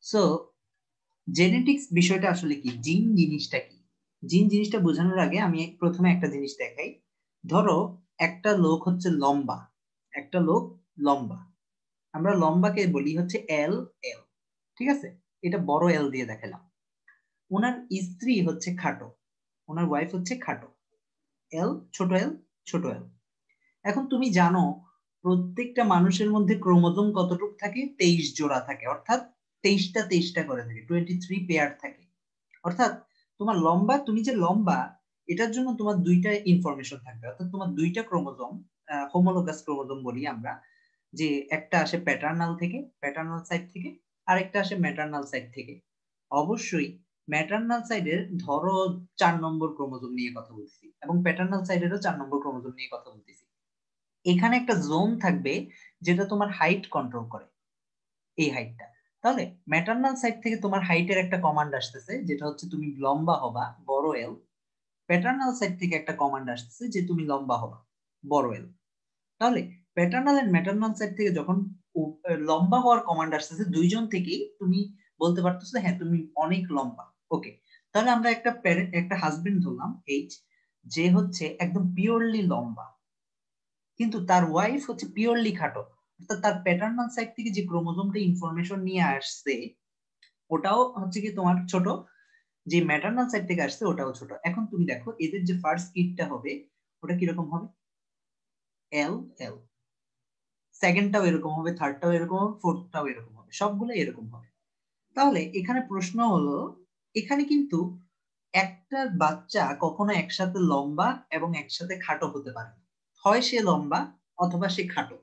So genetics বিষয়টা আসলে কি, জিন জিনিসটা কি? জিন জিনিসটা বোঝানোর আগে আমি প্রথমে একটা জিনিস দেখাই। ধরো একটা লোক হচ্ছে লম্বা, একটা লোক লম্বা, আমরা লম্বাকে বলি হচ্ছে এল এল, ঠিক আছে? এটা বড় এল দিয়ে দেখালাম। ওনার স্ত্রী হচ্ছে খাটো, ওনার ওয়াইফ হচ্ছে খাটো, এল ছোট এল ছোট এল। এখন তুমি জানো প্রত্যেকটা মানুষের মধ্যে ক্রোমোজোম কতটুকু থাকে? 23 জোড়া থাকে, অর্থাৎ 23টা করে থাকে, 23 পেয়ার থাকে। অর্থাৎ তোমার লম্বা, তুমি যে লম্বা এটার জন্য তোমার দুইটা ইনফরমেশন থাকবে, অর্থাৎ তোমার দুইটা ক্রোমোজোম, হোমোলোগাস ক্রোমোজোম বলি আমরা, যে একটা আসে প্যাটার্নাল থেকে, প্যাটার্নাল সাইড থেকে, আর একটা আসে ম্যাটার্নাল সাইড থেকে। অবশ্যই ম্যাটার্নাল সাইডের ধরো 4 নম্বর ক্রোমোজোম নিয়ে কথা বলতেছি, এবং প্যাটার্নাল সাইডেরও 4 নম্বর ক্রোমোজোম নিয়ে কথা বলতেছি। এখানে একটা জোন থাকবে যেটা তোমার হাইট কন্ট্রোল করে, এই হাইটটা। তাহলে ম্যাটার্নাল সাইড থেকে তোমার হাইটের একটা কমান্ড আসতেছে, যেটা হচ্ছে তুমি লম্বা হবা, বড় এল। প্যাটার্নাল সাইড থেকে একটা কমান্ড আসতেছে যে তুমি লম্বা হবা, বড় এল। তাহলে প্যাটার্নাল এন্ড ম্যাটার্নাল সাইড থেকে যখন লম্বা হওয়ার কমান্ড আসতেছে, দুইজন থেকেই তুমি বলতে পারতেছো হ্যাঁ তুমি অনেক লম্বা। ওকে, তাহলে আমরা একটা হাজবেন্ড ধরলাম এইচ, যে হচ্ছে একদম পিওরলি লম্বা, কিন্তু তার ওয়াইফ হচ্ছে পিওরলি খাটো। অর্থাৎ তার প্যাটার্নাল সাইড থেকে যে ক্রোমোজোমটা ইনফরমেশন নিয়ে আসছে ওটাও হচ্ছে কি তোমার ছোট, যে ম্যাটার্নাল সাইড থেকে আসছে ওটাও ছোট। এখন তুমি দেখো এদের যে ফার্স্ট কিডটা হবে ওটা কিরকম হবে? এল এল। সেকেন্ডটাও এরকম হবে, থার্ডটাও এরকম হবে, ফোর্থটাও এরকম হবে, সবগুলো এরকম হবে। তাহলে এখানে প্রশ্ন হলো, এখানে কিন্তু একটা বাচ্চা কখনো একসাথে লম্বা এবং একসাথে খাটো হতে পারে না। হয় সে লম্বা অথবা সে খাটো,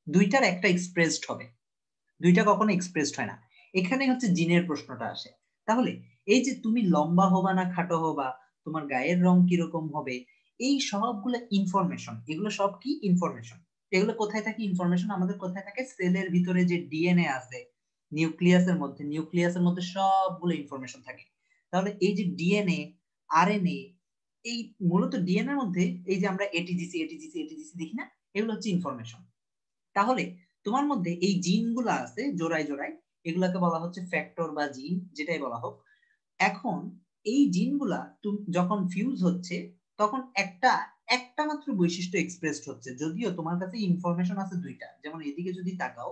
দুইটার একটা এক্সপ্রেসড হবে, দুইটা কখনো এক্সপ্রেসড হয় না। এখানে হচ্ছে জিনের প্রশ্নটা আসে। তাহলে এই যে তুমি লম্বা হবা না খাটো হবা, তোমার গায়ের রং কিরকম হবে, এই সবগুলো ইনফরমেশন, এগুলো সব কি ইনফরমেশন। এগুলো কোথায় থাকে ইনফরমেশন? আমাদের কোথায় থাকে? সেলের ভিতরে যে ডিএনএ আছে, নিউক্লিয়াসের মধ্যে সবগুলো ইনফরমেশন থাকে। তাহলে এই যে ডিএনএ, আরএনএ, এই মূলত ডিএনএ এর মধ্যে এই যে আমরা এটিজিসি এটিজিসি এটিজিসি দেখি না, এগুলো হচ্ছে ইনফরমেশন। তাহলে তোমার মধ্যে এই জিনগুলো আছে জোড়ায় জোড়ায়, এগুলাকে বলা হচ্ছে ফ্যাক্টর বা জিন, যেটাই বলা হোক। এখন এই জিনগুলা যখন ফিউজ হচ্ছে তখন একটা একটা মাত্র বৈশিষ্ট্য এক্সপ্রেসড হচ্ছে, যদিও তোমার কাছে ইনফরমেশন আছে দুইটা। যেমন এদিকে যদি তাকাও,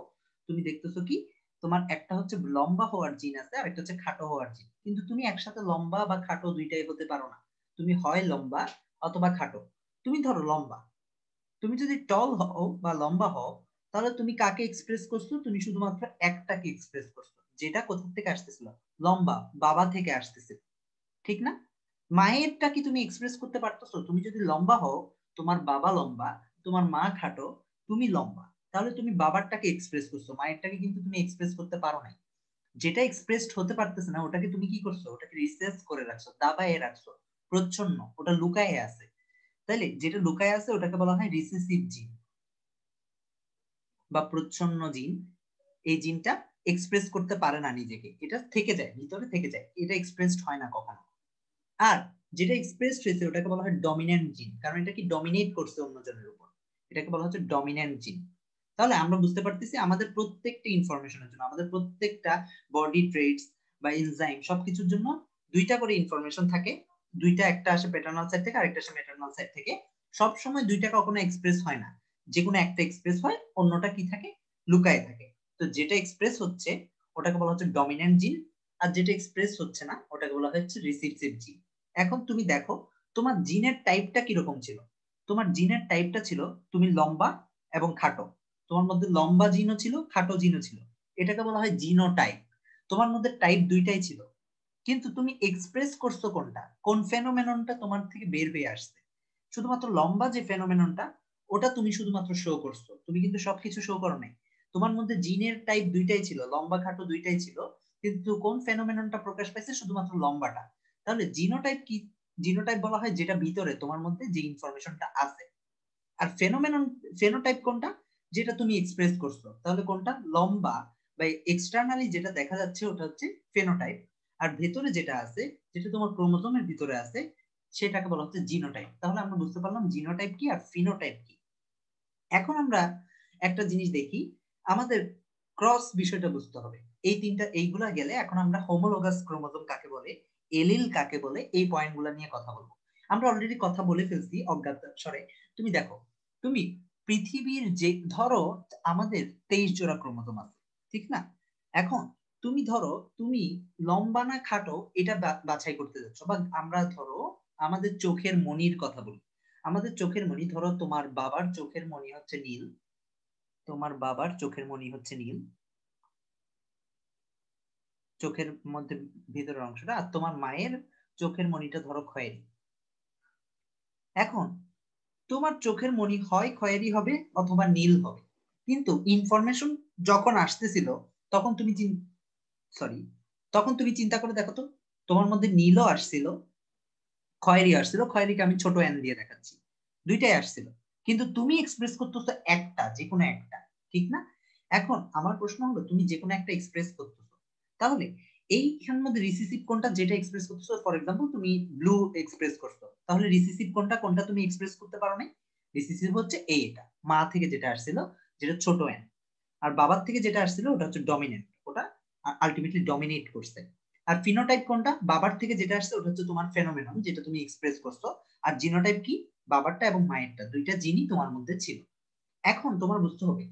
তুমি দেখতেছো কি তোমার একটা হচ্ছে লম্বা হওয়ার জিন আছে আর একটা হচ্ছে খাটো হওয়ার জিন, কিন্তু তুমি একসাথে লম্বা বা খাটো দুইটাই হতে পারো না। তুমি হয় লম্বা অথবা খাটো। তুমি ধরো লম্বা, তুমি যদি টল হও বা লম্বা হও, তাহলে তুমি কাকে এক্সপ্রেস করছো? তুমি শুধুমাত্র একটাকে এক্সপ্রেস করছো, যেটা কোথা থেকে আসতেছিল? লম্বা, বাবা থেকে আসতেছিল, ঠিক না? মায়েরটা কি তুমি এক্সপ্রেস করতে পারতেছো? তুমি যদি লম্বা হও, তোমার বাবা লম্বা, তোমার মা খাটো, তুমি লম্বা, তাহলে তুমি বাবারটাকে এক্সপ্রেস করছো, মায়েরটাকে কিন্তু তুমি এক্সপ্রেস করতে পারো নাই। যেটা এক্সপ্রেসড হতে পারতেছে না ওটাকে তুমি কি করছো? ওটাকে রিসেস করে রাখছো, দাবায়ে রাখছো, প্রচ্ছন্ন, ওটা লুকায়ে আছে। তাইলে যেটা লুকায়ে আছে ওটাকে বলা হয় রিসেসিভ জিন বা প্রচ্ছন্ন জিন। এই জিনটা এক্সপ্রেস করতে পারে না নিজেকে, এটা থেকে যায়, ভিতরে থেকে যায়, এটা এক্সপ্রেসড হয় না কখনো। আর যেটা এক্সপ্রেসড হয়েছে ওটাকে বলা হয় ডমিন্যান্ট জিন, কারণ এটা কি ডমিনেট করছে অন্যজনের উপর, এটাকে বলা হচ্ছে ডমিন্যান্ট জিন। তাহলে আমরা বুঝতে পারতেছি আমাদের প্রত্যেকটা ইনফরমেশনের জন্য, আমাদের প্রত্যেকটা বডি ট্রেটস বা এনজাইম সবকিছুর জন্য দুইটা করে ইনফরমেশন থাকে। দুইটা, একটা আসে প্যাটার্নাল সাইড থেকে আরেকটা আসে ম্যাটার্নাল সাইড থেকে। সব সময় দুইটা কখনো এক্সপ্রেস হয় না, যে কোনো একটা এক্সপ্রেস হয়, অন্যটা কি থাকে? লুকায় থাকে। তো যেটা এক্সপ্রেস হচ্ছে ওটাকে বলা হচ্ছে ডমিন্যান্ট জিন, আর যেটা এক্সপ্রেস হচ্ছে না ওটাকে বলা হচ্ছে রিসিসিভ জিন। এখন তুমি দেখো তোমার জিনের টাইপটা কিরকম ছিল। তোমার জিনের টাইপটা ছিল তুমি লম্বা এবং খাটো, তোমার মধ্যে লম্বা জিনও ছিল, খাটো জিনও ছিল, এটাকে বলা হয় জিনোটাইপ। তোমার মধ্যে টাইপ দুইটাই ছিল, কিন্তু তুমি এক্সপ্রেস করছো কোনটা, কোন ফেনোমেননটা তোমার থেকে বের হয়ে আসছে? শুধুমাত্র লম্বা যে ফেনোমেননটা, ওটা তুমি শুধুমাত্র শো করছো, তুমি কিন্তু সবকিছু শো করো নাই। তোমার মধ্যে জিনের টাইপ দুইটাই ছিল, লম্বা খাটো দুইটাই ছিল, কিন্তু কোন ফেনোমেননটা প্রকাশ পাইছে? শুধুমাত্র লম্বাটা। তাহলে জিনোটাইপ কি? জিনোটাইপ বলা হয় যেটা ভিতরে তোমার মধ্যে যে ইনফরমেশনটা আছে। আর ফেনোটাইপ কোনটা? যেটা তুমি এক্সপ্রেস করছো। তাহলে কোনটা? লম্বা বা এক্সটার্নালি যেটা দেখা যাচ্ছে ওটা হচ্ছে ফেনোটাইপ, আর ভেতরে যেটা আছে, যেটা তোমার ক্রোমোজোমের ভিতরে আছে, সেটাকে বলা হচ্ছে জিনোটাইপ। তাহলে আমরা বুঝতে পারলাম জিনোটাইপ কি আর ফিনোটাইপ কি। এখন আমরা একটা জিনিস দেখি, আমাদের ক্রস বিষয়টা বুঝতে হবে। এই তিনটা এইগুলা গেলে এখন আমরা হোমোলোগাস ক্রোমোজোম কাকে বলে, এলিল কাকে বলে, এই পয়েন্টগুলো নিয়ে কথা বলবো। আমরা অলরেডি কথা বলে ফেলছি অজ্ঞাতসারে। তুমি দেখো, তুমি পৃথিবীর যে ধরো আমাদের 23 জোড়া ক্রোমোজোম আছে, ঠিক না? এখন তুমি ধরো তুমি লম্বা না খাটো এটা বাছাই করতে যাচ্ছ, বা আমরা ধরো আমাদের চোখের মনির কথা বলি। আমাদের চোখের মনি, ধরো তোমার বাবার চোখের মনি হচ্ছে নীল, তোমার বাবার চোখের মনি হচ্ছে নীল, চোখের মধ্যে ভিতরের অংশটা, আর তোমার মায়ের চোখের মনিটা ধরো খয়েরি। এখন তোমার চোখের মনি হয় খয়েরি হবে অথবা নীল হবে, কিন্তু ইনফরমেশন যখন আসতেছিল তখন তুমি সরি তখন তুমি চিন্তা করে দেখো তো, তোমার মধ্যে নীলও আসছিল, খয়েরি আসছিল, খয়েরিকে আমি ছোট এন দিয়ে দেখাচ্ছি, দুইটাই আসছিল, কিন্তু তুমি এক্সপ্রেস করতেছো একটা, যে কোনো একটা, ঠিক না? এখন আমার প্রশ্ন হলো, তুমি যে কোনো একটা এক্সপ্রেস করতেছো, তাহলে এইখানের মধ্যে রিসিসিভ কোনটা, যেটা এক্সপ্রেস করতেছো? ফর এক্সাম্পল তুমি ব্লু এক্সপ্রেস করছো, তাহলে রিসিসিভ কোনটা, কোনটা তুমি এক্সপ্রেস করতে পারো না? রিসিসিভ হচ্ছে এটা মা থেকে যেটা আসছিল, যেটা ছোট এন, আর বাবার থেকে যেটা আসছিল ওটা হচ্ছে ডমিনেন্ট, ওটা আলটিমেটলি ডমিনেট করছে। আর ফিনোটাইপ কোনটা? বাবার থেকে যেটা আসছে ওটা হচ্ছে তোমার ফেনোমেনন, যেটা তুমি এক্সপ্রেস করছো। আর জিনোটাইপ কি? বাবারটা এবং মায়েরটা, দুইটা জিনই তোমার মধ্যে ছিল। এখন তোমার বুঝতে হবে,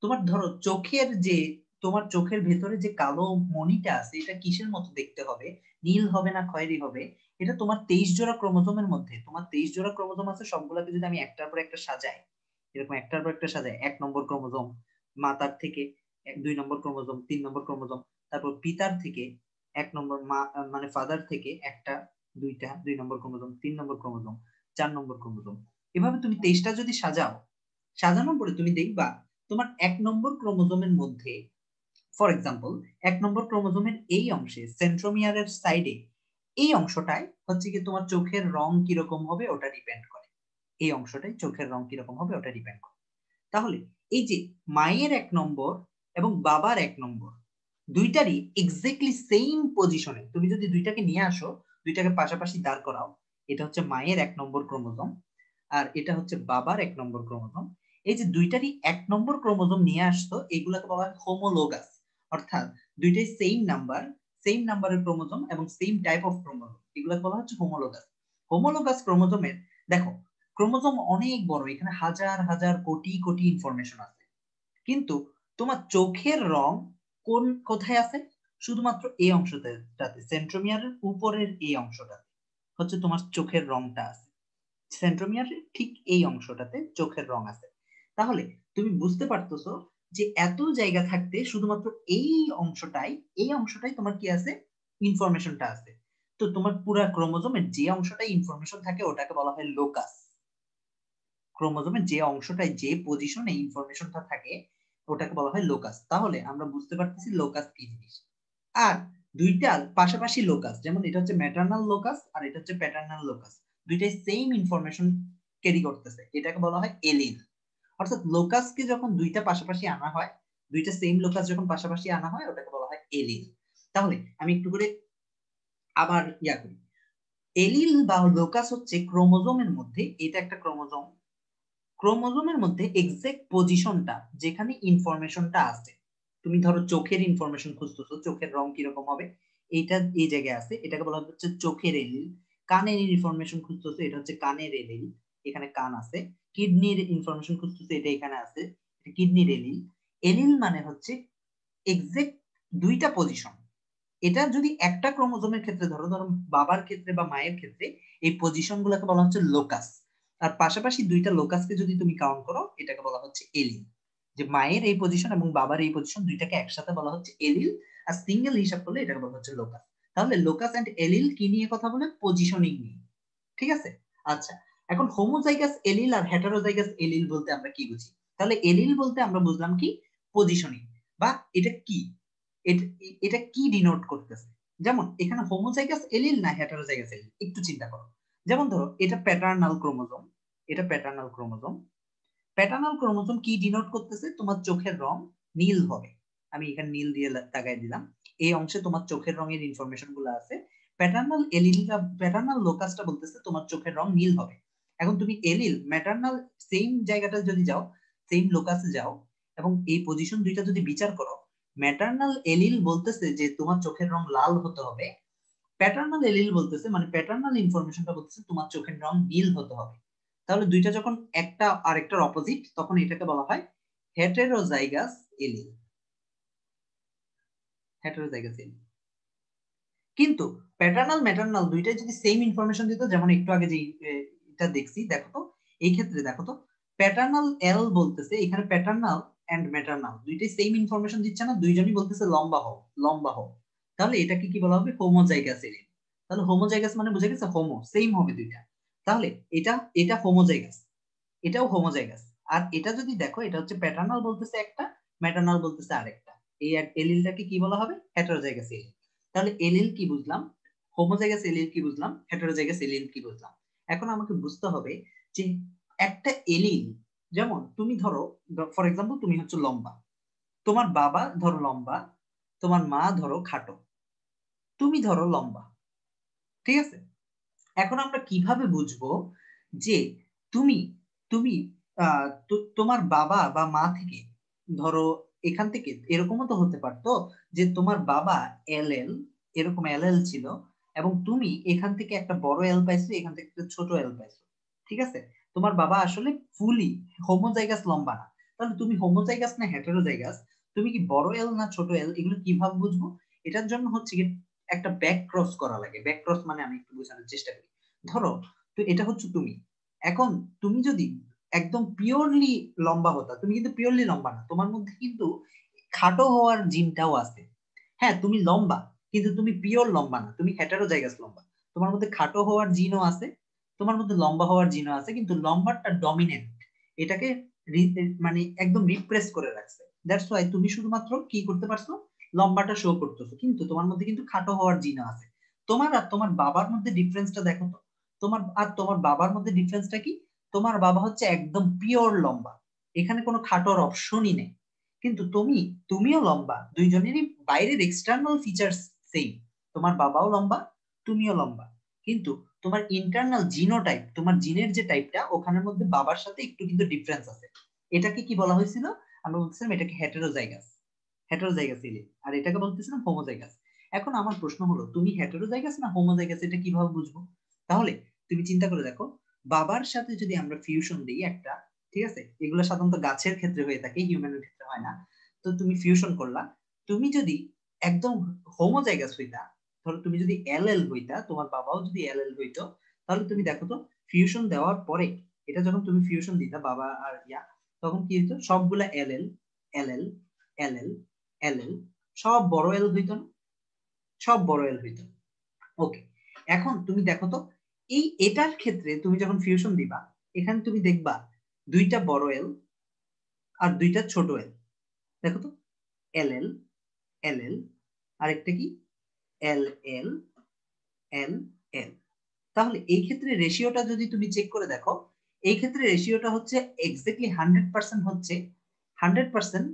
তোমার ধরো চোখের যে, তোমার চোখের ভেতরে যে কালো মণিটা আছে, এটা কিসের মতো দেখতে হবে? নীল হবে না খয়েরি হবে? এটা তোমার 23 জোড়া ক্রোমোজোমের মধ্যে, তোমার 23 জোড়া ক্রোমোজোম আছে, সবগুলোকে যদি আমি একটার পর একটা সাজাই, এরকম একটার পর একটা সাজাই, 1 নম্বর ক্রোমোজোম মাতার থেকে, 2 নম্বর ক্রোমোজোম, 3 নম্বর ক্রোমোজোম, তারপর পিতার থেকে 1 নম্বর, মা মানে ফাদার থেকে একটা, দুইটা, 2 নম্বর ক্রোমোজোম, 3 নম্বর ক্রোমোজোম, 4 নম্বর ক্রোমোজোম, এভাবে তুমি 23টা যদি সাজাও, সাজানোর পরে তুমি দেখবা তোমার 1 নম্বর ক্রোমোজোমের মধ্যে, ফর এক্সাম্পল 1 নম্বর ক্রোমোজোমের এই অংশে সেন্ট্রোমিয়ারের সাইডে, এই অংশটায় হচ্ছে কি তোমার চোখের রং কিরকম হবে ওটা ডিপেন্ড করে, এই অংশটাই চোখের রং কিরকম হবে ওটা ডিপেন্ড করে। তাহলে এই যে মায়ের 1 নম্বর এবং বাবার 1 নম্বর, দুইটারই এক্স্যাক্টলি সেম পজিশনে, তুমি যদি দুইটাকে নিয়ে আসো, দুইটাকে পাশাপাশি দাঁড় করাও, এটা হচ্ছে মায়ের 1 নম্বর ক্রোমোজোম, আর এটা হচ্ছে বাবার 1 নম্বর ক্রোমোজোম, এই যে দুইটারই 1 নম্বর ক্রোমোজোম নিয়ে আসতো, এগুলাকে বলা হয় হোমোলোগাস, অর্থাৎ দুইটাই সেম নাম্বার, সেম নাম্বারের ক্রোমোজোম এবং সেম টাইপ অফ ক্রোমোজোম, এগুলাকে বলা হচ্ছে হোমোলোগাস। হোমোলোগাস ক্রোমোজোমের দেখো, ক্রোমোজোম অনেক বড়, এখানে হাজার হাজার কোটি কোটি ইনফরমেশন আছে, কিন্তু তোমার চোখের রং কোন কোথায় আছে? শুধুমাত্র এই অংশটাতে, সেন্ট্রোমিয়ারের উপরের এই অংশটাতে হচ্ছে তোমার চোখের রংটা আছে, সেন্ট্রোমিয়ারের ঠিক এই অংশটাতে চোখের রং আছে। তাহলে তুমি বুঝতে পারতেছো যে এত জায়গা থাকতে শুধুমাত্র এই অংশটাই, এই অংশটাই তোমার কি আছে? ইনফরমেশনটা আছে। তো তোমার পুরা ক্রোমোজোমের যে অংশটাই ইনফরমেশন থাকে ওটাকে বলা হয় লোকাস। ক্রোমোজোমের যে অংশটায় যে পজিশনে ইনফরমেশনটা থাকে ওটাকে বলা হয় লোকাস। তাহলে আমরা বুঝতে পারতেছি লোকাস কি জিনিস। আর দুইটা পাশাপাশি লোকাস, যেমন এটা হচ্ছে ম্যাটারনাল লোকাস আর এটা হচ্ছে প্যাটার্নাল লোকাস, দুইটাই সেম ইনফরমেশন ক্যারি করতেছে, এটাকে বলা হয় এলিল। অর্থাৎ লোকাসকে যখন দুইটা পাশাপাশি আনা হয়, দুইটা সেম লোকাস যখন পাশাপাশি আনা হয় ওটাকে বলা হয় এলিল। তাহলে আমি একটু করে আবার করি, এলিল বা লোকাস হচ্ছে ক্রোমোজোমের মধ্যে, এটা একটা ক্রোমোজোম, ক্রোমোজোমের মধ্যে এক্সাক্ট পজিশনটা যেখানে ইনফরমেশনটা আছে। তুমি ধরো চোখের ইনফরমেশন খুঁজতেছো, চোখের রং কিরকম হবে, এইটা এই জায়গায় আছে, এটাকে বলা হচ্ছে চোখের এলিল। কানের ইনফরমেশন খুঁজতেছো, এটা হচ্ছে কানের এলিল, এখানে কান আছে। কিডনির ইনফরমেশন খুঁজতেছো, এটা এখানে আছে, এটা কিডনির এলিল। এলিল মানে হচ্ছে এক্সাক্ট দুইটা পজিশন। এটা যদি একটা ক্রোমোজোমের ক্ষেত্রে ধরো, ধরো বাবার ক্ষেত্রে বা মায়ের ক্ষেত্রে, এই পজিশন গুলাকে বলা হচ্ছে লোকাস। আর পাশাপাশি দুইটা লোকাসকে যদি তুমি কাউন্ট করো, এটাকে বলা হচ্ছে এলিল। যে মায়ের এই পজিশন এবং বাবার এই পজিশন দুইটাকে একসাথে বলা হচ্ছে এলিল, আর সিঙ্গেল হিসাব করলে এটাকে বলা হচ্ছে লোকাস। তাহলে লোকাস এন্ড এলিল কি নিয়ে কথা বলে? পজিশনিং নিয়ে। ঠিক আছে? আচ্ছা, এখন হোমোজাইগাস এলিল আর হেটারোজাইগাস এলিল বলতে আমরা কি বুঝি? তাহলে এলিল বলতে আমরা বুঝলাম কি? পজিশনিং। বা এটা কি, এটা কি ডিনোট করতেছে? যেমন এখানে হোমোজাইগাস এলিল না হেটারোজাইগাস এলিল, একটু চিন্তা করো। যেমন ধরো এটা প্যাটার্নাল ক্রোমোজোম, এটা প্যাটার্নাল ক্রোমোজোম, প্যাটার্নাল ক্রোমোজোম কি ডিনোট করতেছে? তোমার চোখের রং নীল হবে, আমি এখানে নীল দিয়ে দাগাই দিলাম, এই অংশে তোমার চোখের রঙের ইনফরমেশন গুলো আছে। প্যাটার্নাল এলিলটা, প্যাটার্নাল লোকাসটা বলতেছে তোমার চোখের রং নীল হবে। এখন তুমি এলিল ম্যাটার্নাল সেম জায়গাটা যদি যাও, সেম লোকাসে যাও এবং এই পজিশন দুইটা যদি বিচার করো, ম্যাটারনাল এলিল বলতেছে যে তোমার চোখের রং লাল হতে হবে, প্যাটার্নাল এলিল বলতেছে মানে প্যাটার্নাল ইনফরমেশনটা বলতেছে তোমার চোখের রং নীল হতে হবে। তাহলে দুইটা যখন একটা আরেকটার অপোজিট তখন এটাকে বলা হয় হেটেরোজাইগাস এলিল। Heterozygous allele. কিন্তু প্যাটার্নাল ম্যাটার্নাল দুইটাই যদি সেম ইনফরমেশন দিত, যেমন একটু আগে যে এটা দেখছি, দেখো তো এই ক্ষেত্রে দেখো তো প্যাটার্নাল এল বলতেছে এখানে প্যাটার্নাল এন্ড ম্যাটার্নাল দুইটাই সেম ইনফরমেশন দিচ্ছে না, দুইজনই বলতেছে লম্বা হও লম্বা হও। তাহলে এটাকে কি বলা হবে? Homozygous allele. তাহলে হোমোজাইগাস মানে বুঝে গেছে, হোমো সেম হবে দুইটা। তাহলে এটা এটা হোমোজাইগাস, এটাও হোমোজাইগাস। আর এটা যদি দেখো এটা হচ্ছে প্যাটার্নাল বলতেছে একটা, ম্যাটার্নাল বলতেছে আরেকটা, এই এলিলটাকে কি বলা হবে? Heterozygous allele. তাহলে এলিল কি বুঝলাম, হোমোজাইগাস এলিল কি বুঝলাম, হেটেরোজাইগাস এলিল কি বুঝলাম। এখন আমাকে বুঝতে হবে যে একটা এলিল, যেমন তুমি ধরো ফর এক্সাম্পল তুমি হচ্ছে লম্বা, তোমার বাবা ধরো লম্বা, তোমার মা ধরো খাটো, তুমি ধরো লম্বা, ঠিক আছে? এখন আমরা কিভাবে বুঝবো যে তুমি তুমি তোমার বাবা বা মা থেকে, ধরো এখান থেকে এরকমও তো হতে পারতো যে তোমার বাবা এল এল, এরকম এল এল ছিল, এবং তুমি এখান থেকে একটা বড় এল পাইছো, এখান থেকে একটা ছোট এল পাইছো, ঠিক আছে? তোমার বাবা আসলে ফুলি হোমোজাইগাস লম্বা না। তাহলে তুমি হোমোজাইগাস না হেটেরোজাইগাস, তুমি কি বড় এল না ছোট এল, এগুলো কিভাবে বুঝবো? এটার জন্য হচ্ছে কি একটা ব্যাক ক্রস করা লাগে। ব্যাক ক্রস মানে আমি একটু বোঝানোর চেষ্টা করি। ধরো তো এটা হচ্ছে তুমি, এখন তুমি যদি একদম পিওরলি লম্বা হতা, তুমি কিন্তু পিওরলি লম্বা না, তোমার মধ্যে কিন্তু খাটো হওয়ার জিনটাও আছে। হ্যাঁ তুমি লম্বা, কিন্তু তুমি পিওর লম্বা না, তুমি হেটেরোজাইগাস লম্বা। তোমার মধ্যে খাটো হওয়ার জিনও আছে, তোমার মধ্যে লম্বা হওয়ার জিনও আছে, কিন্তু লম্বাটা ডমিনেন্ট, এটাকে মানে একদম রিপ্রেস করে রাখছে। দ্যাটস ওয়াই তুমি শুধুমাত্র কি করতে পারছো, লম্বাটা শো করতেছো, কিন্তু তোমার মধ্যে কিন্তু খাটো হওয়ার জিনও আছে। তোমার আর তোমার বাবার মধ্যে ডিফারেন্সটা দেখো তো, তোমার আর তোমার বাবার মধ্যে ডিফারেন্সটা কি? তোমার বাবা হচ্ছে একদম পিওর লম্বা, এখানে কোনো খাটোর অপশনই নেই। কিন্তু তুমিও লম্বা, দুইজনেরই বাইরের এক্সটার্নাল ফিচার্স সেম, তোমার বাবাও লম্বা, তুমিও লম্বা, কিন্তু তোমার ইন্টারনাল জিনোটাইপ, তোমার জিনের যে টাইপটা ওখানের মধ্যে বাবার সাথে একটু কিন্তু ডিফারেন্স আছে। এটাকে কি বলা হয়েছিল? আমরা বলছিলাম এটাকে হেটেরোজাইগাস, হেটেরোজাইগাস এলিল। আর এটাকে বলতেছিলাম হোমোজাইগাস। এখন আমার প্রশ্ন হলো তুমি হেটেরোজাইগাস না হোমোজাইগাস এটা কিভাবে বুঝবো? তাহলে তুমি চিন্তা করে দেখো, বাবার সাথে যদি আমরা ফিউশন দিই একটা, ঠিক আছে, এগুলো সাধারণত গাছের ক্ষেত্রে হয়ে থাকে, হিউম্যানের ক্ষেত্রে হয় না। তো তুমি ফিউশন করলা, তুমি যদি একদম হোমোজাইগাস হইতা, ধরো তুমি যদি এল এল হইতা, তোমার বাবাও যদি এল এল হইতো, তাহলে তুমি দেখো তো ফিউশন দেওয়ার পরে, এটা যখন তুমি ফিউশন দিতা বাবা আর ইয়া, তখন কি হইতো? সবগুলা এল এল এল এল এল এল এল এল সব বড় এল হইতো না? সব বড় এল হইতো। ওকে, এখন তুমি দেখো তো এই এটার ক্ষেত্রে তুমি যখন ফিউশন দিবা, এখানে তুমি দেখবা দুইটা বড় এল আর দুইটা ছোট এল। দেখো তো, এল এল এল এল, আরেকটা কি এল এল এল এল। তাহলে এই ক্ষেত্রে রেশিওটা যদি তুমি চেক করে দেখো, এই ক্ষেত্রে রেশিওটা হচ্ছে এক্স্যাক্টলি 100% হচ্ছে 100%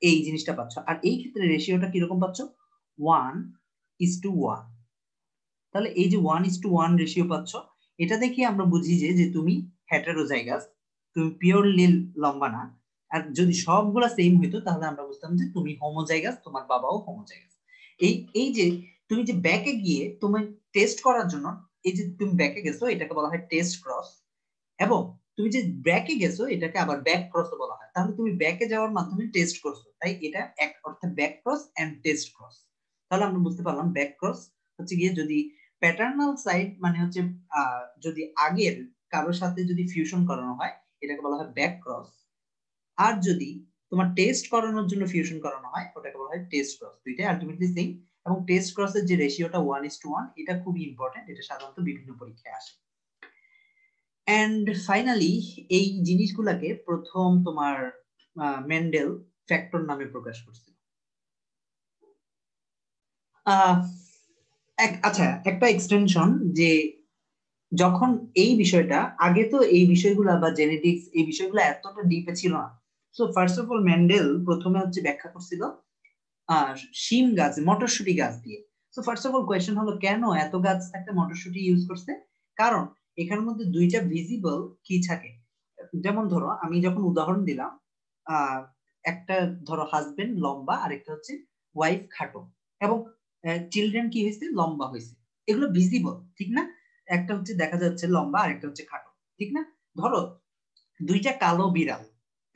এই জিনিসটা পাচ্ছ। আর এই ক্ষেত্রে রেশিওটা কিরকম পাচ্ছ? 1:1। তাহলে এই যে 1:1 রেশিও পাচ্ছ, এটা দেখে আমরা বুঝি যে তুমি হেটেরোজাইগাস, তুমি পিওরলি লম্বা না। আর যদি সবগুলা সেম হইতো তাহলে আমরা বুঝতাম যে তুমি হোমোজাইগাস, তোমার বাবাও হোমোজাইগাস। এই এই যে তুমি যে ব্যাকে গিয়ে তুমি টেস্ট করার জন্য, এই যে তুমি ব্যাকে গেছো এটাকে বলা হয় টেস্ট ক্রস, এবং তুমি যে ব্যাকে গেছো এটাকে আবার ব্যাক ক্রস বলা হয়। তাহলে তুমি ব্যাকে যাওয়ার মাধ্যমে টেস্ট করছো, তাই এটা এক অর্থে back cross and test cross. তাহলে আমরা বুঝতে পারলাম ব্যাক ক্রস হচ্ছে গিয়ে যদি প্যাটার্নাল সাইড মানে হচ্ছে যদি আগের কারোর সাথে যদি ফিউশন করানো হয় এটাকে বলা হয় ব্যাক ক্রস। আর যদি তোমার টেস্ট করানোর জন্য ফিউশন করানো হয় ওটাকে বলা হয় টেস্ট ক্রস। দুইটাই আলটিমেটলি সেম, এবং টেস্ট ক্রসের যে রেশিওটা 1:1 এটা খুবই ইম্পর্টেন্ট, এটা সাধারণত বিভিন্ন পরীক্ষায় আসে। এন্ড ফাইনালি এই জিনিসগুলাকে প্রথম তোমার মেন্ডেল ফ্যাক্টর নামে প্রকাশ করছিল। আচ্ছা, একটা এক্সটেনশন যে যখন এই বিষয়টা, আগে তো এই বিষয়গুলা বা জেনেটিক্স এই বিষয়গুলো এতটা ডিপে ছিল না। So first of all Mendel প্রথমে হচ্ছে ব্যাখ্যা করছিল শিম গাছ, মটরশুটি গাছ দিয়ে। So first of all question হলো কেন এত গাছ থাকতে মটরশুটি ইউজ করছে? কারণ এখানের মধ্যে দুইটা ভিজিবল কি থাকে। যেমন ধরো আমি যখন উদাহরণ দিলাম, আহ একটা ধরো হাজবেন্ড লম্বা আর একটা হচ্ছে ওয়াইফ খাটো এবং চিলড্রেন কি হয়েছে, লম্বা হয়েছে। এগুলো ভিজিবল, ঠিক না? একটা হচ্ছে দেখা যাচ্ছে লম্বা আর একটা হচ্ছে খাটো, ঠিক না? ধরো দুইটা কালো বিড়াল,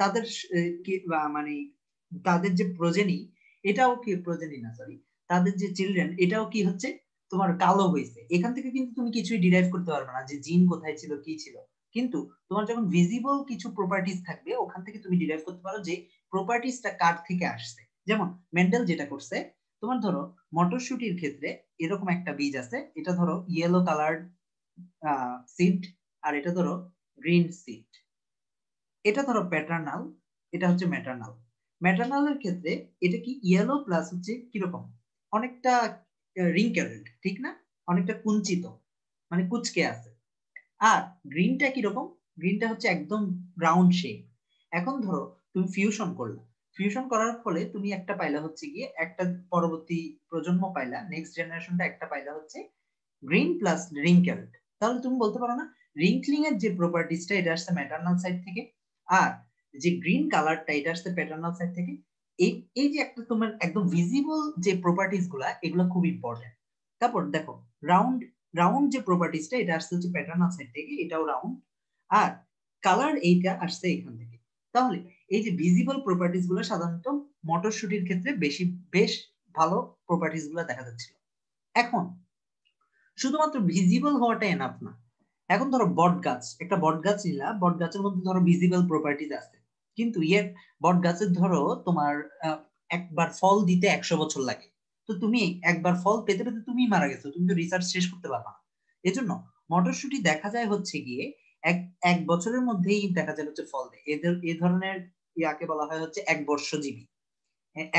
তাদের মানে তাদের যে প্রজেনি, এটাও কি প্রজেনি না, সরি, তাদের যে চিলড্রেন, এটাও কি হচ্ছে তোমার কালো হয়েছে। এখান থেকে কিন্তু তুমি কিছুই ডিরাইভ করতে পারবে না যে জিন কোথায় ছিল, কি ছিল। কিন্তু তোমার যখন ভিজিবল কিছু প্রপার্টিজ থাকবে, ওখান থেকে তুমি ডিরাইভ করতে পারো যে প্রপার্টিজটা কার থেকে আসছে। যেমন মেন্ডেল যেটা করছে, তোমার ধরো মটরশুটির ক্ষেত্রে এরকম একটা বীজ আছে, এটা ধরো ইয়েলো কালার সিড, আর এটা ধরো গ্রিন সিড। এটা ধরো প্যাটার্নাল, এটা হচ্ছে ম্যাটার্নাল। ম্যাটার্নালের ক্ষেত্রে এটা কি ইয়েলো প্লাস হচ্ছে কিরকম, অনেকটা রিঙ্কেলড, ঠিক না? অনেকটা কুঞ্চিত, মানে কুচকে আছে। আর গ্রিনটা কিরকম, গ্রিনটা হচ্ছে একদম রাউন্ড শেপ। এখন ধরো তুমি ফিউশন করলা, ফিউশন করার ফলে তুমি একটা পাইলা হচ্ছে গিয়ে একটা পরবর্তী প্রজন্ম পাইলা, নেক্সট জেনারেশনটা একটা পাইলা হচ্ছে গ্রিন প্লাস রিঙ্কেলড। তাহলে তুমি বলতে পারো না রিঙ্কলিং এর যে প্রপার্টিসটা এটা আসছে ম্যাটার্নাল সাইড থেকে, আর যে গ্রিন কালারটা এটা আসছে প্যাটার্নাল সাইড থেকে। এই এই যে একটা তোমার একদম ভিজিবল যে প্রপার্টিস গুলা, এগুলো খুব ইম্পর্টেন্ট। তারপর দেখো রাউন্ড, রাউন্ড যে প্রপার্টিসটা এটা আসছে হচ্ছে প্যাটার্নাল সাইড থেকে, এটাও রাউন্ড। আর কালার এইটা আসছে এখান থেকে। তাহলে এই যে ভিজিবল প্রপার্টিস গুলো সাধারণত মটরশুটির ক্ষেত্রে বেশ ভালো প্রপার্টিস গুলো দেখা যাচ্ছিল। এখন শুধুমাত্র ভিজিবল হওয়াটা এনাফ না। এখন ধরো বট গাছ, একটা বট গাছ নিলা, বট গাছের মধ্যে ধরো ভিজিবল প্রপার্টিজ আছে, কিন্তু বট গাছের ধরো তোমার একবার ফল দিতে 100 বছর লাগে। তো তুমি একবার ফল পেতে পেতে তুমি মারা গেছো, তুমি তো রিসার্চ শেষ করতে পারবা না। এজন্য মটরশুটি দেখা যায় হচ্ছে গিয়ে এক এক বছরের মধ্যেই দেখা যায় হচ্ছে ফল দেয়। এদের এই ধরনের ইয়াকে বলা হয় হচ্ছে এক বর্ষজীবী,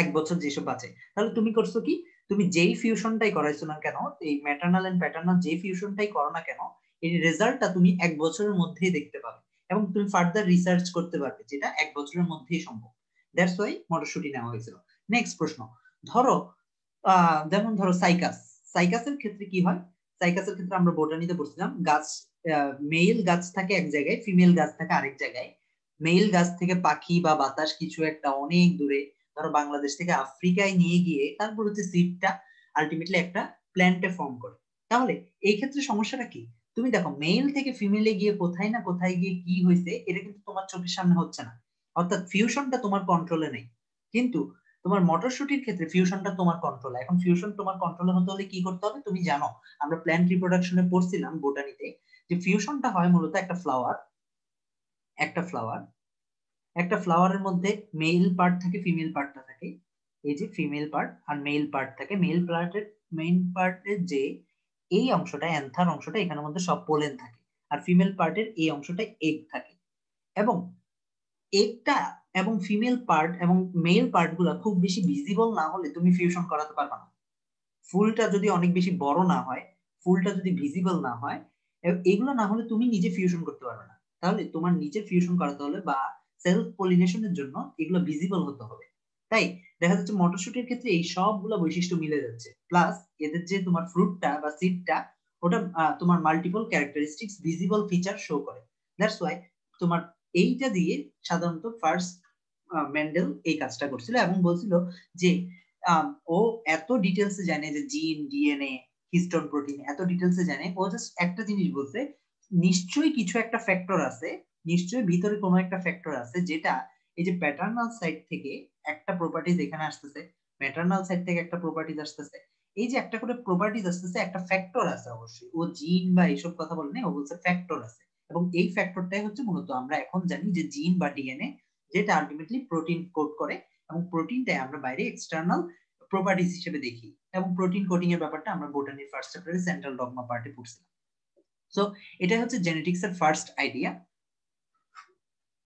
এক বছর যেসব বাঁচে। তাহলে তুমি করছো কি, তুমি যেই ফিউশনটাই করাইছো না কেন, এই ম্যাটার্নাল এন্ড প্যাটার্নাল যেই ফিউশনটাই করো না কেন, এই রেজাল্টটা তুমি এক বছরের মধ্যেই দেখতে পাবে এবং তুমি ফার্দার রিসার্চ করতে পারবে, যেটা এক বছরের মধ্যেই সম্ভব। দ্যাটস ওয়াই মটরশুটি নেওয়া হয়েছিল। নেক্সট প্রশ্ন, ধরো যেমন ধরো সাইকাস, সাইকাসের ক্ষেত্রে কি হয়, সাইকাসের ক্ষেত্রে আমরা বোটানিতে পড়ছিলাম, গাছ মেল গাছ থাকে এক জায়গায়, ফিমেল গাছ থাকে আরেক জায়গায়। মেল গাছ থেকে পাখি বা বাতাস কিছু একটা অনেক দূরে, ধরো বাংলাদেশ থেকে আফ্রিকায় নিয়ে গিয়ে তারপর হচ্ছে সিডটা আলটিমেটলি একটা প্ল্যান্টে ফর্ম করে। তাহলে এই ক্ষেত্রে সমস্যাটা কি, তুমি দেখো মেল থেকে ফিমেলে গিয়ে কোথায় না কোথায় গিয়ে কি হয়েছে, এটা কিন্তু তোমার চোখের সামনে হচ্ছে না, অর্থাৎ ফিউশনটা তোমার কন্ট্রোলে নেই। কিন্তু তোমার মটরশুটির ক্ষেত্রে ফিউশনটা তোমার কন্ট্রোলে। এখন ফিউশন তোমার কন্ট্রোলে হতে হলে কি করতে হবে তুমি জানো, আমরা প্ল্যান্ট রিপ্রোডাকশনে পড়ছিলাম বোটানিতে, যে ফিউশনটা হয় মূলত একটা ফ্লাওয়ার, একটা ফ্লাওয়ার একটা ফ্লাওয়ারের মধ্যে মেল পার্ট থাকে, ফিমেল পার্টটা থাকে, এই যে ফিমেল পার্ট আর মেল পার্ট থাকে। মেল পার্টের মেইন পার্টের যে এই অংশটা, অ্যান্থার অংশটা, এখানের মধ্যে সব পোলেন থাকে। আর ফিমেল পার্টের এই অংশটা এগ থাকে। এবং এগটা এবং ফিমেল পার্ট এবং মেল পার্ট গুলা খুব বেশি ভিজিবল না হলে তুমি ফিউশন করাতে পারবে না। ফুলটা যদি অনেক বেশি বড় না হয়, ফুলটা যদি ভিজিবল না হয়, এগুলো না হলে তুমি নিজে ফিউশন করতে পারবে না। তাহলে তোমার নিজে ফিউশন করাতে হলে বা সেলফ পলিনেশনের জন্য এগুলো ভিজিবল হতে হবে। তাই দেখা যাচ্ছে মটরশুটির ক্ষেত্রে এই সবগুলো বৈশিষ্ট্য মিলে যাচ্ছে, প্লাস এদের যে তোমার ফ্রুটটা বা সিডটা, ওটা তোমার multiple characteristics visible feature show করে। দ্যাটস ওয়াই তোমার এইটা দিয়ে সাধারণত ফার্স্ট মেন্ডেল এই কাজটা করছিল এবং বলছিল যে ও এত ডিটেলসে জানে যে জিন, ডিএনএ, হিস্টোন, প্রোটিন, এত ডিটেলসে জানে। ও জাস্ট একটা জিনিস বলছে, নিশ্চয়ই কিছু একটা ফ্যাক্টর আছে, নিশ্চয়ই ভিতরে কোনো একটা ফ্যাক্টর আছে, যেটা এই যে প্যাটার্নাল সাইড থেকে একটা প্রপার্টিজ এখানে আসতেছে, ম্যাটার্নাল সাইড থেকে একটা প্রপার্টিজ আসতেছে, এই যে একটা করে প্রপার্টিজ আসতেছে, একটা ফ্যাক্টর আছে অবশ্যই। ও জিন বা এইসব কথা বলে না, ও বলছে ফ্যাক্টর আছে। এবং এই ফ্যাক্টরটাই হচ্ছে মূলত আমরা এখন জানি যে জিন বা ডিএনএ, যেটা আলটিমেটলি প্রোটিন কোড করে, এবং প্রোটিনটাই আমরা বাইরে এক্সটার্নাল প্রপার্টিজ হিসেবে দেখি। এবং প্রোটিন কোডিং এর ব্যাপারটা আমরা বোটানির ফার্স্ট চ্যাপ্টারে সেন্ট্রাল ডগমা পার্টে পড়ছিলাম। সো এটা হচ্ছে জেনেটিক্স এর ফার্স্ট আইডিয়া।